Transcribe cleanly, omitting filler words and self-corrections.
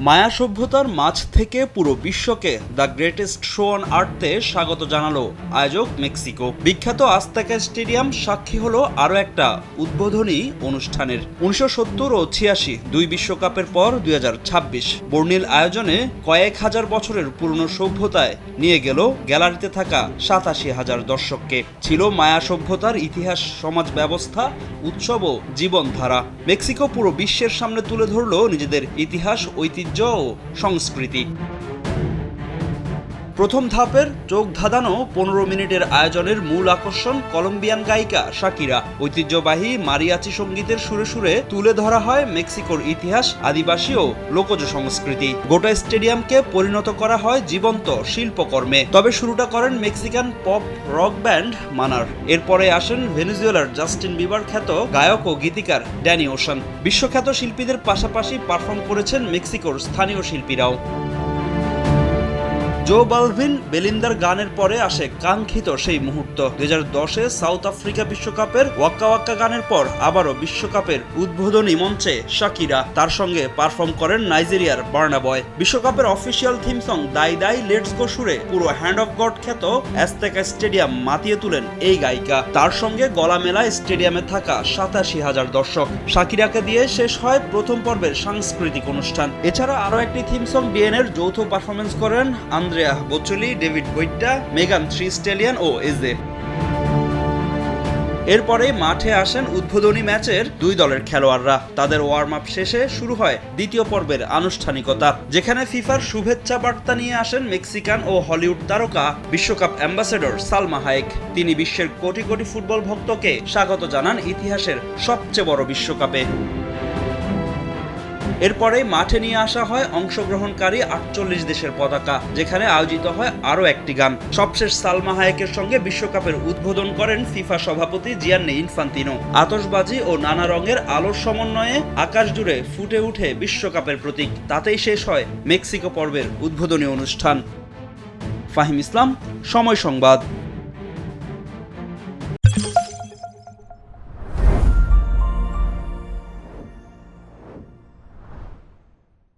মায়া সভ্যতার মাঝ থেকে পুরো বিশ্বকে দ্য গ্রেটেস্ট শো অন আর্থে স্বাগত জানালো আয়োজক মেক্সিকো। বিখ্যাত আজতেকা স্টেডিয়াম সাক্ষী হলো আরও একটা উদ্বোধনী অনুষ্ঠানের। 1970 ও 86 দুই বিশ্বকাপের পর 2026 বর্ণিল আয়োজনে কয়েক হাজার বছরের পুরনো সভ্যতায় নিয়ে গেল গ্যালারিতে থাকা 87,000 দর্শককে। ছিল মায়া সভ্যতার ইতিহাস, সমাজ ব্যবস্থা, উৎসব ও জীবনধারা। মেক্সিকো পুরো বিশ্বের সামনে তুলে ধরল নিজেদের ইতিহাস, ঐতিহ্য ও সংস্কৃতি। প্রথম ধাপের চোখ ধাঁধানো 15 মিনিটের আয়োজনের মূল আকর্ষণ কলম্বিয়ান গায়িকা শাকিরা। ঐতিহ্যবাহী মারিয়াচি সঙ্গীতের সুরে সুরে তুলে ধরা হয় মেক্সিকোর ইতিহাস, আদিবাসী ও লোকজ সংস্কৃতি। গোটা স্টেডিয়ামকে পরিণত করা হয় জীবন্ত শিল্পকর্মে। তবে শুরুটা করেন মেক্সিকান পপ রক ব্যান্ড মানার। এরপরে আসেন ভেনেজুয়েলার জাস্টিন বিবার খ্যাত গায়ক ও গীতিকার ড্যানি ওশান। বিশ্বখ্যাত শিল্পীদের পাশাপাশি পারফর্ম করেছেন মেক্সিকোর স্থানীয় শিল্পীরাও। জো বালভিন বেলিন্দার গানের পরে আসে কাঙ্ক্ষিত সেই মুহূর্ত। 2010-এ সাউথ আফ্রিকা বিশ্বকাপের ওয়াক্কা ওয়াক্কা গানের পর আবারও বিশ্বকাপের উদ্বোধনী মঞ্চে শাকিরা। তার সঙ্গে পারফর্ম করেন নাইজেরিয়ার বার্না বয়। বিশ্বকাপের অফিসিয়াল থিম সং দাই দাই লেটস গো সুরে পুরো হ্যান্ড অফ গড খ্যাত আজতেকা স্টেডিয়াম মাতিয়ে তুলেন এই গায়িকা। তার সঙ্গে গলা মেলায় স্টেডিয়ামে থাকা 87,000 দর্শক। শাকিরাকে দিয়ে শেষ হয় প্রথম পর্বের সাংস্কৃতিক অনুষ্ঠান। এছাড়া আরও একটি থিম সং বিএনের যৌথ পারফরমেন্স করেন আন্দ্রেয়া বোচেলি, ডেভিড গুইটা, মেগান থ্রি স্টেলিয়ান ও এজে। এরপরে মাঠে আসেন উদ্বোধনী ম্যাচের দুই দলের খেলোয়াড়রা। তাদের ওয়ার্ম আপ শেষে শুরু হয় দ্বিতীয় পর্বের আনুষ্ঠানিকতা, যেখানে ফিফার শুভেচ্ছা বার্তা নিয়ে আসেন মেক্সিকান ও হলিউড তারকা বিশ্বকাপ অ্যাম্বাসেডর সালমা হায়েক। তিনি বিশ্বের কোটি কোটি ফুটবল ভক্তকে স্বাগত জানান ইতিহাসের সবচেয়ে বড় বিশ্বকাপে। এরপরে মাঠে নিয়ে আসা হয় অংশগ্রহণকারী 48 দেশের পতাকা, যেখানে আয়োজিত হয় আরও একটি গান। সবশেষ সালমা হায়েকের সঙ্গে বিশ্বকাপের উদ্বোধন করেন ফিফা সভাপতি জিয়ান্নি ইনফান্তিনো। আতশবাজি ও নানা রঙের আলোর সমন্বয়ে আকাশ জুড়ে ফুটে উঠে বিশ্বকাপের প্রতীক। তাতেই শেষ হয় মেক্সিকো পর্বের উদ্বোধনী অনুষ্ঠান। ফাহিম ইসলাম, সময় সংবাদ।